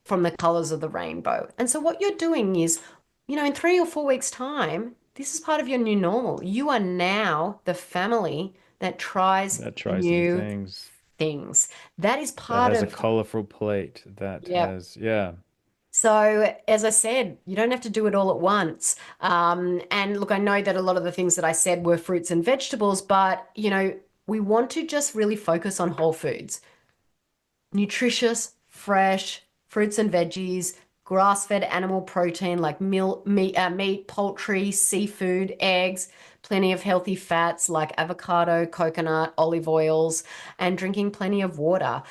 B: from the colors of the rainbow. And so what you're doing is, in 3 or 4 weeks' time, this is part of your new normal. You are now the family that tries
A: That tries new
B: new
A: things.
B: things. That is
A: That
B: part
A: has a
B: of,
A: colorful plate. That
B: yeah.
A: has, yeah.
B: So, as I said, you don't have to do it all at once. And look, I know that a lot of the things that I said were fruits and vegetables, but, we want to just really focus on whole foods, nutritious, fresh fruits and veggies, grass-fed animal protein like meat, poultry, seafood, eggs, plenty of healthy fats like avocado, coconut, olive oils, and drinking plenty of water,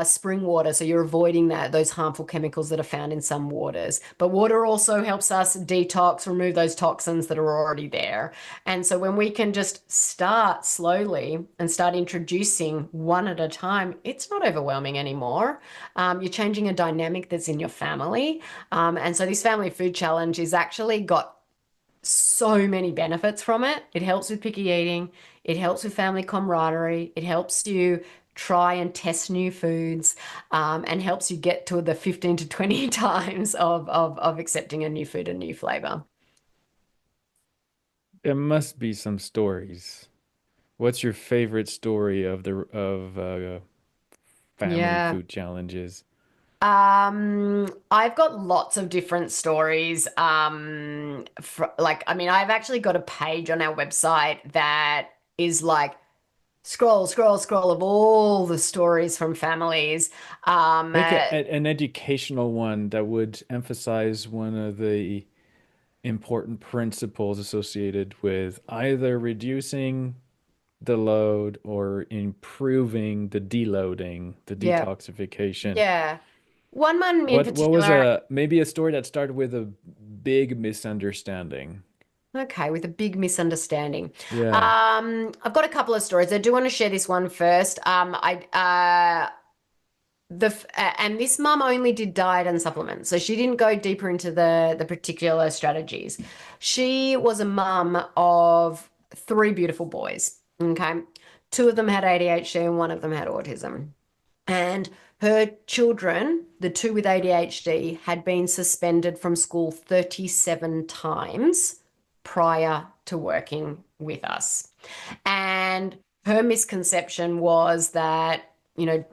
B: spring water. So you're avoiding those harmful chemicals that are found in some waters. But water also helps us detox, remove those toxins that are already there. And so when we can just start slowly and start introducing one at a time, it's not overwhelming anymore. You're changing a dynamic that's in your family. And so this family food challenge is actually got so many benefits from it. It helps with picky eating. It helps with family camaraderie. It helps you try and test new foods, and helps you get to the 15 to 20 times of accepting a new food, a new flavor.
A: There must be some stories. What's your favorite story of family
B: Yeah.
A: food challenges?
B: I've got lots of different stories. I've actually got a page on our website that is like scroll, scroll, scroll of all the stories from families. Um,
A: Make
B: uh,
A: an educational one that would emphasize one of the important principles associated with either reducing the load or improving the deloading, the
B: yeah,
A: detoxification.
B: yeah. One in
A: What was
B: particular,
A: a maybe a story that started with a big misunderstanding?
B: okay, with a big misunderstanding.
A: Yeah.
B: I've got a couple of stories. I do want to share this one first. And this mum only did diet and supplements, so she didn't go deeper into the particular strategies. She was a mum of three beautiful boys. Okay, two of them had ADHD and one of them had autism. And her children, the two with ADHD, had been suspended from school 37 times prior to working with us. And her misconception was that,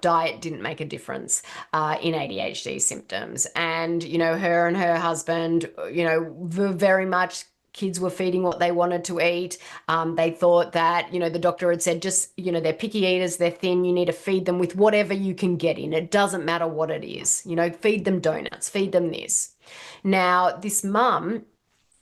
B: diet didn't make a difference in ADHD symptoms. And, her and her husband, were very much kids were feeding what they wanted to eat. They thought that, the doctor had said, just, they're picky eaters, they're thin, you need to feed them with whatever you can get in. It doesn't matter what it is, feed them donuts, feed them this. Now, this mum,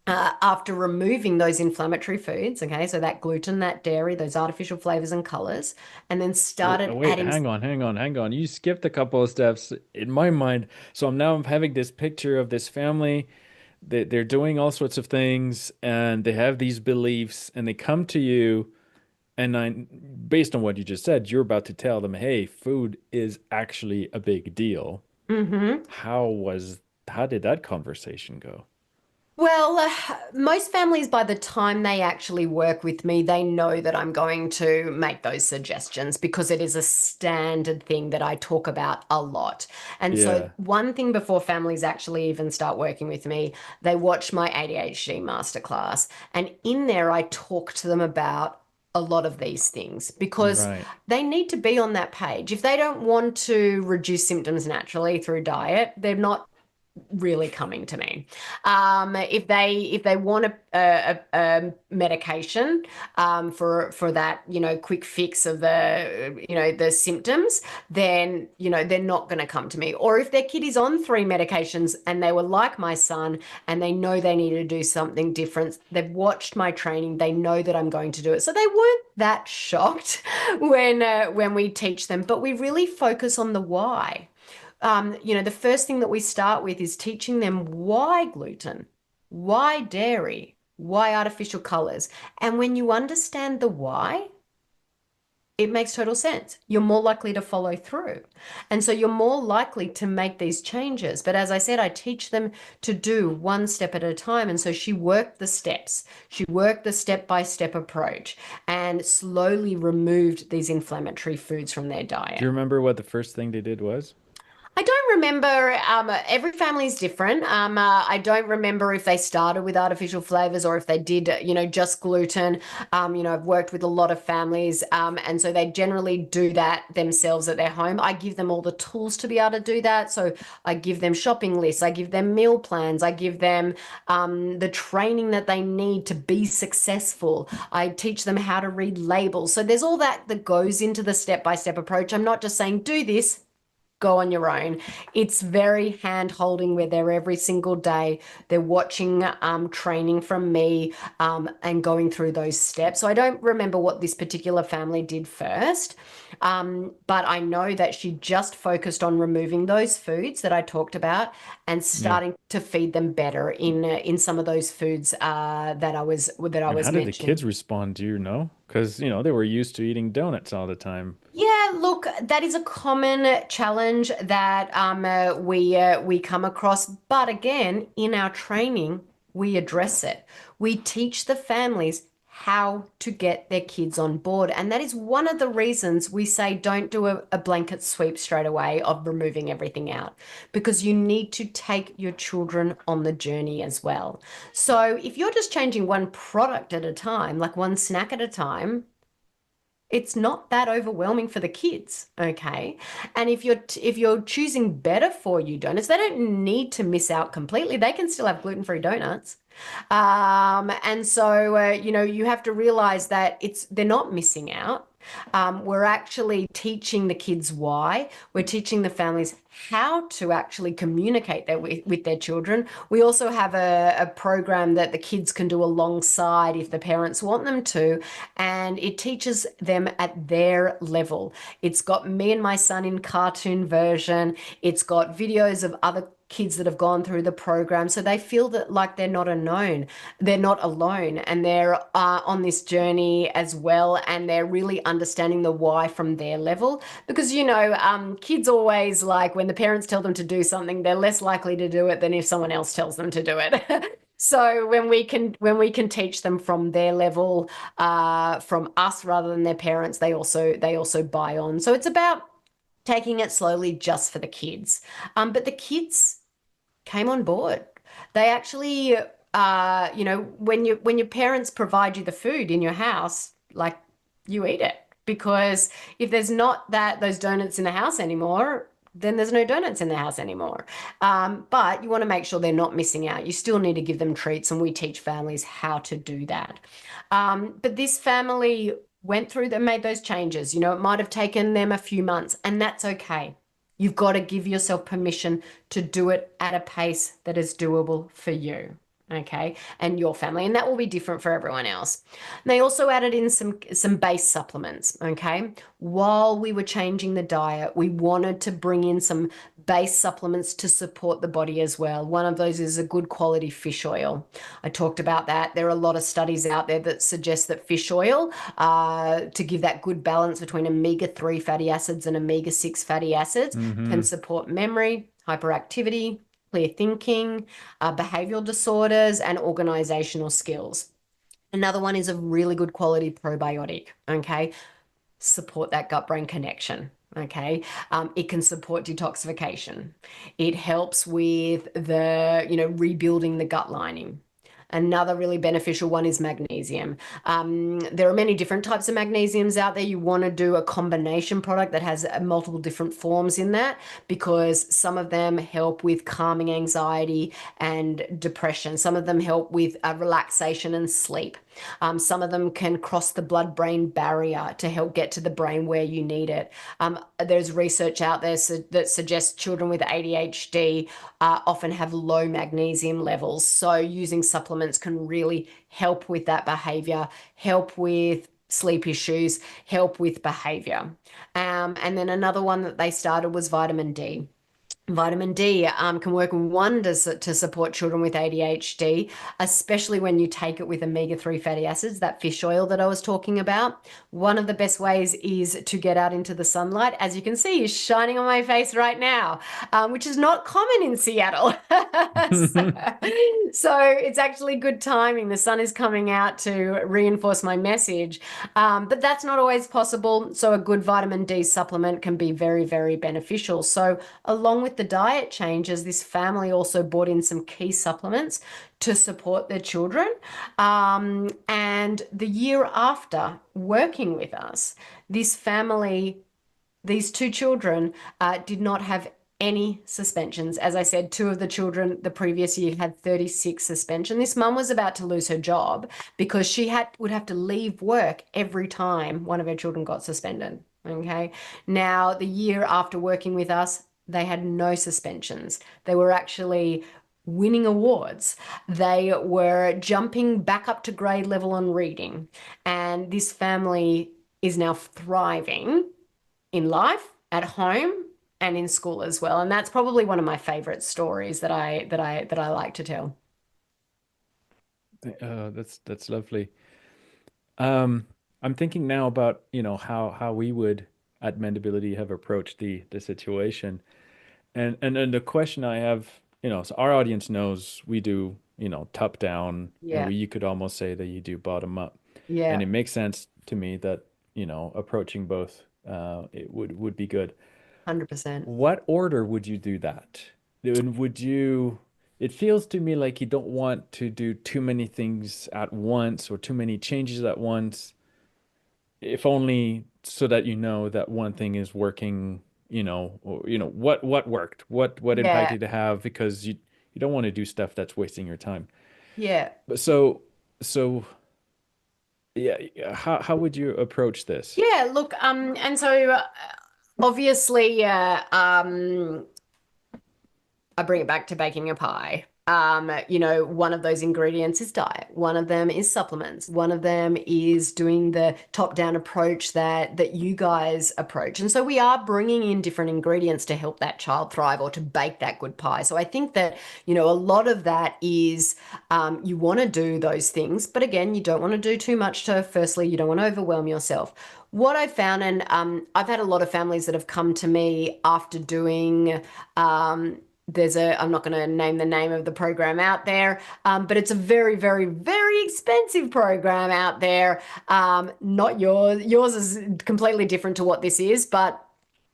B: after removing those inflammatory foods, okay, so that gluten, that dairy, those artificial flavors and colors, and then started
A: Wait,
B: adding.
A: hang on. You skipped a couple of steps in my mind. So I'm having this picture of this family that they're doing all sorts of things and they have these beliefs and they come to you and based on what you just said, you're about to tell them, hey, food is actually a big deal.
B: Mhm.
A: How did that conversation go?
B: Well, most families, by the time they actually work with me, they know that I'm going to make those suggestions because it is a standard thing that I talk about a lot. And so,
A: Yeah,
B: one thing before families actually even start working with me, they watch my ADHD masterclass. And in there, I talk to them about a lot of these things because
A: right.
B: they need to be on that page. If they don't want to reduce symptoms naturally through diet, they're not really coming to me. If they want a medication for that quick fix of the symptoms, then they're not going to come to me. Or if their kid is on 3 medications and they were like my son and they know they need to do something different, they've watched my training, they know that I'm going to do it, so they weren't that shocked when we teach them. But we really focus on the why. The first thing that we start with is teaching them why gluten, why dairy, why artificial colors. And when you understand the why, it makes total sense. You're more likely to follow through. And so you're more likely to make these changes. But as I said, I teach them to do one step at a time. And so she worked the steps. She worked the step-by-step approach and slowly removed these inflammatory foods from their
A: Do
B: diet.
A: you remember what the first thing they did was?
B: I don't remember. Every family is different. I don't remember if they started with artificial flavors or if they did, just gluten. I've worked with a lot of families, and so they generally do that themselves at their home. I give them all the tools to be able to do that. So I give them shopping lists, I give them meal plans, I give them the training that they need to be successful. I teach them how to read labels. So there's all that goes into the step-by-step approach. I'm not just saying do this, go on your own. It's very hand holding. We're there every single day. They're watching training from me and going through those steps. So I don't remember what this particular family did first, but I know that she just focused on removing those foods that I talked about and
A: Yeah.
B: starting to feed them better in some of those foods
A: And how
B: that I was
A: did the
B: mentioning.
A: kids respond? Do you know? Because, they were used to eating donuts all the time.
B: Yeah, look, that is a common challenge that we come across. But again, in our training, we address it. We teach the families how to get their kids on board, and that is one of the reasons we say don't do a blanket sweep straight away of removing everything out, because you need to take your children on the journey as well. So if you're just changing one product at a time, like one snack at a time, it's not that overwhelming for the kids, okay? And if you're choosing better for you donuts, they don't need to miss out completely. They can still have gluten-free donuts. And so you have to realize that they're not missing out. We're actually teaching the kids why. We're teaching the families how to actually communicate that with their children. We also have a program that the kids can do alongside if the parents want them to, and it teaches them at their level. It's got me and my son in cartoon version. It's got videos of other kids that have gone through the program, so they feel that like they're not alone, and they're on this journey as well, and they're really understanding the why from their level. Because kids always, like, when the parents tell them to do something, they're less likely to do it than if someone else tells them to do it. So when we can teach them from their level, from us rather than their parents, they also buy on. So it's about taking it slowly just for the kids. But the kids came on board. They actually, when your parents provide you the food in your house, like you eat it. Because if there's not those donuts in the house anymore, then there's no donuts in the house anymore. But you want to make sure they're not missing out. You still need to give them treats, and we teach families how to do that. But this family went through and made those changes. It might have taken them a few months, and that's okay. You've got to give yourself permission to do it at a pace that is doable for you, okay, and your family, and that will be different for everyone else. And they also added in some base supplements, okay. While we were changing the diet, we wanted to bring in some base supplements to support the body as well. One of those is a good quality fish oil. I talked about that. There are a lot of studies out there that suggest that fish oil, to give that good balance between omega-3 fatty acids and omega-6 fatty acids, can
A: Mm-hmm.
B: support memory, hyperactivity, clear thinking, behavioral disorders, and organizational skills. Another one is a really good quality probiotic, okay? Support that gut brain connection. Okay. It can support detoxification. It helps with rebuilding the gut lining. Another really beneficial one is magnesium. There are many different types of magnesiums out there. You want to do a combination product that has multiple different forms in that, because some of them help with calming anxiety and depression. Some of them help with relaxation and sleep. Some of them can cross the blood-brain barrier to help get to the brain where you need it. There's research out there that suggests children with ADHD often have low magnesium levels. So using supplements can really help with that behavior, help with sleep issues, help with behavior. And then another one that they started was vitamin D. Vitamin D can work wonders to support children with ADHD, especially when you take it with omega-3 fatty acids, that fish oil that I was talking about. One of the best ways is to get out into the sunlight. As you can see, is shining on my face right now, which is not common in Seattle. so, so it's actually good timing. The sun is coming out to reinforce my message. But that's not always possible. So a good vitamin D supplement can be very, very beneficial. So along with the diet changes, this family also brought in some key supplements to support their children. And the year after working with us, this family, these two children, did not have any suspensions. As I said, two of the children the previous year had 36 suspension. This mum was about to lose her job because she would have to leave work every time one of her children got suspended. Okay. Now, the year after working with us, they had no suspensions. They were actually winning awards. They were jumping back up to grade level on reading. And this family is now thriving in life, at home, and in school as well. And that's probably one of my favorite stories that I like to tell.
A: That's lovely. Um, I'm thinking now about, how we would at Mendability have approached the situation. And the question I have, so our audience knows we do, top down, and
B: Yeah.
A: you could almost say that you do bottom up. And
B: Yeah.
A: it makes sense to me that, approaching both it would be good.
B: 100%.
A: What order would you do that? And would you, it feels to me like you don't want to do too many things at once or too many changes at once, if only so that you know that one thing is working, or, what worked, what impact
B: Yeah.
A: did it have, because you don't want to do stuff that's wasting your time.
B: Yeah.
A: But so yeah, how would you approach this?
B: Yeah. Look, and so obviously, I bring it back to baking a pie. One of those ingredients is diet. One of them is supplements. One of them is doing the top-down approach that you guys approach. And so we are bringing in different ingredients to help that child thrive or to bake that good pie. So I think that, a lot of that is you want to do those things, but again, you don't want to do too much firstly, you don't want to overwhelm yourself. What I found, and I've had a lot of families that have come to me after doing I'm not going to name the name of the program out there, but it's a very, very, very expensive program out there. Not yours. Yours is completely different to what this is, but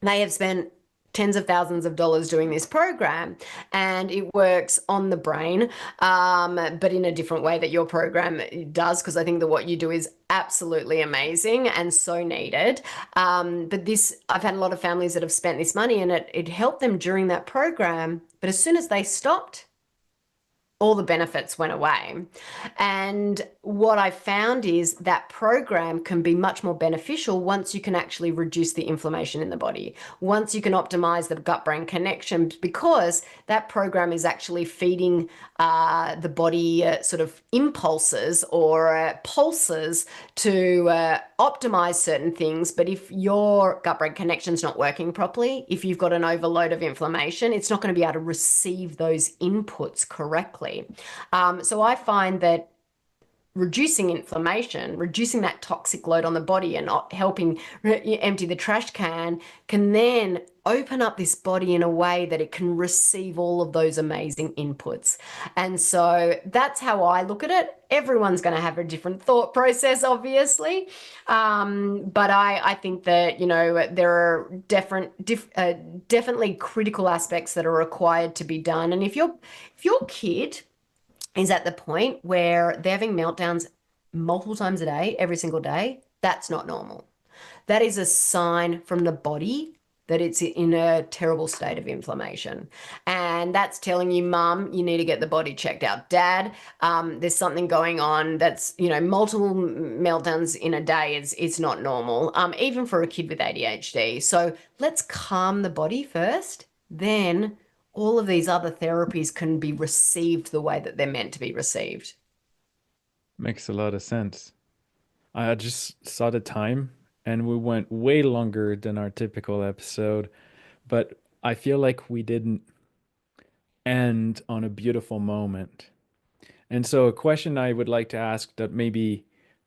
B: They have spent tens of thousands of dollars doing this program, and it works on the brain, but in a different way that your program does, because I think that what you do is absolutely amazing and so needed. But this, I've had a lot of families that have spent this money, and it helped them during that program, but as soon as they stopped, all the benefits went away. And what I found is that program can be much more beneficial once you can actually reduce the inflammation in the body, once you can optimize the gut brain connection, because that program is actually feeding the body sort of impulses or pulses to optimize certain things. But if your gut brain connection is not working properly, if you've got an overload of inflammation, it's not going to be able to receive those inputs correctly. So I find that reducing inflammation, reducing that toxic load on the body, and helping empty the trash can then open up this body in a way that it can receive all of those amazing inputs. And so that's how I look at it. Everyone's going to have a different thought process, obviously. But I think that, there are definitely critical aspects that are required to be done. And if your kid is at the point where they're having meltdowns multiple times a day, every single day, that's not normal. That is a sign from the body that it's in a terrible state of inflammation. And that's telling you, mum, you need to get the body checked out. Dad, there's something going on that's, multiple meltdowns in a day is not normal, even for a kid with ADHD. So let's calm the body first, then all of these other therapies can be received the way that they're meant to be received.
A: Makes a lot of sense. I just saw the time and we went way longer than our typical episode, but I feel like we didn't end on a beautiful moment. And so, a question I would like to ask that maybe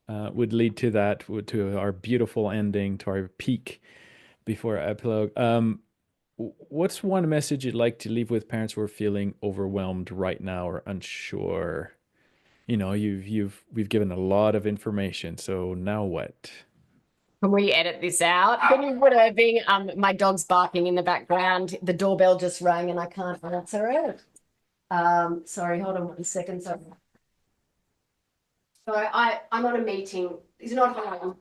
A: would lead to that, to our beautiful ending, to our peak before our epilogue. What's one message you'd like to leave with parents who are feeling overwhelmed right now or unsure? We've given a lot of information, so now what?
B: Can we edit this out? Can you put a thing? My dog's barking in the background. The doorbell just rang and I can't answer it. Sorry, hold on 1 second. Sorry. I'm on a meeting. He's not home.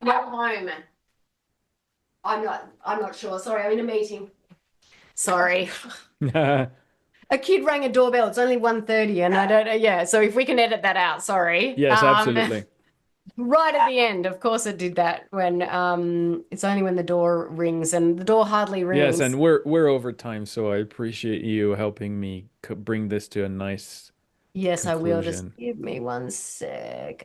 B: Not home. I'm not sure. Sorry, I'm in a meeting. Sorry. A kid rang a doorbell. It's only 1:30 and I don't know. Yeah, so if we can edit that out, sorry.
A: Yes, absolutely.
B: Right at the end, of course it did that when it's only when the door rings, and the door hardly
A: Yes,
B: rings.
A: and we're over time, so I appreciate you helping me bring this to a nice
B: Yes, I will. Just
A: conclusion.
B: give me 1 sec.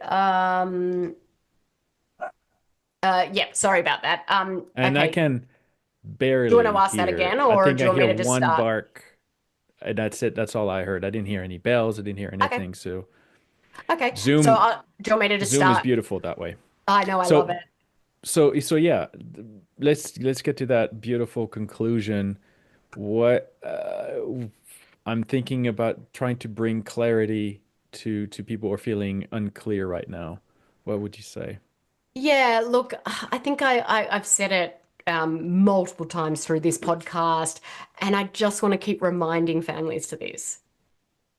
B: Yeah, sorry about that.
A: And I
B: Okay.
A: can
B: Do you want
A: barely
B: to ask that
A: hear.
B: again,
A: I
B: or
A: think
B: do
A: I
B: you want me
A: hear
B: to just
A: one
B: start?
A: bark, and that's it. That's all I heard. I didn't hear any bells. I didn't hear
B: Okay.
A: anything. So
B: Okay. So
A: Zoom
B: do you want me to just
A: Zoom is
B: start?
A: beautiful that way.
B: I know, I love
A: So
B: it.
A: so yeah, let's get to that beautiful conclusion. What I'm thinking about trying to bring clarity to people who are feeling unclear right now. What would you say?
B: Yeah, look, I think I've said it multiple times through this podcast, and I just want to keep reminding families to this.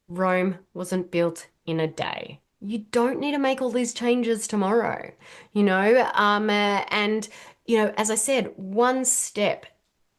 B: Rome wasn't built in a day. You don't need to make all these changes tomorrow, and as I said, one step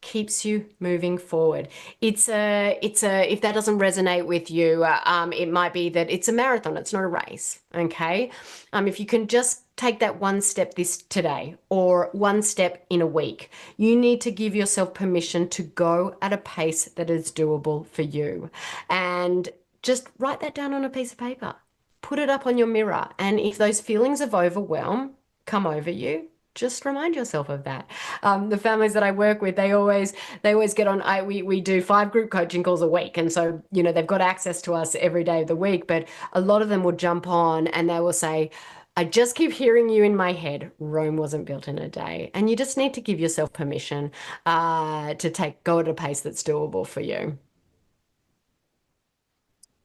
B: keeps you moving forward. If that doesn't resonate with you, it might be that it's a marathon, it's not a race. Okay. If you can just take that one step this today or one step in a week, you need to give yourself permission to go at a pace that is doable for you. And just write that down on a piece of paper, put it up on your mirror. And if those feelings of overwhelm come over you, just remind yourself of that. The families that I work with, they always get on. We do 5 group coaching calls a week, and so they've got access to us every day of the week. But a lot of them will jump on and they will say, "I just keep hearing you in my head. Rome wasn't built in a day," and you just need to give yourself permission to go at a pace that's doable for you.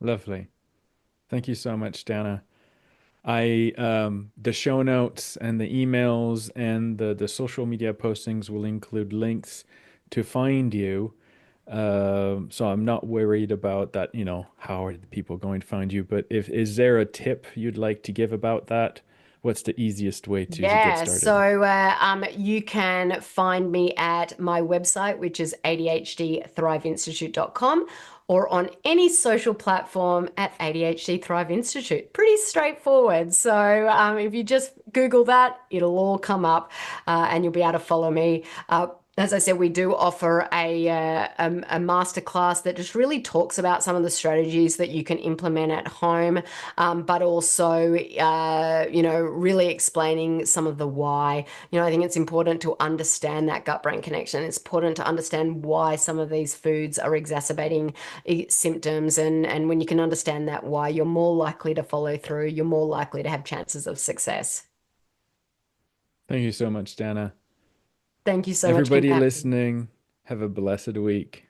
A: Lovely. Thank you so much, Dana. I the show notes and the emails and the social media postings will include links to find you. So I'm not worried about that, how are the people going to find you? But if is there a tip you'd like to give about that? What's the easiest way to get
B: Yeah,
A: started?
B: so you can find me at my website, which is ADHD Thrive Institute.com, or on any social platform at ADHD Thrive Institute. Pretty straightforward. So if you just Google that, it'll all come up and you'll be able to follow me. As I said, we do offer a master class that just really talks about some of the strategies that you can implement at home, but also, really explaining some of the why. I think it's important to understand that gut-brain connection. It's important to understand why some of these foods are exacerbating symptoms, and when you can understand that why, you're more likely to follow through. You're more likely to have chances of success.
A: Thank you so much, Dana.
B: Thank you so much,
A: Everybody
B: Kimberly.
A: listening, have a blessed week.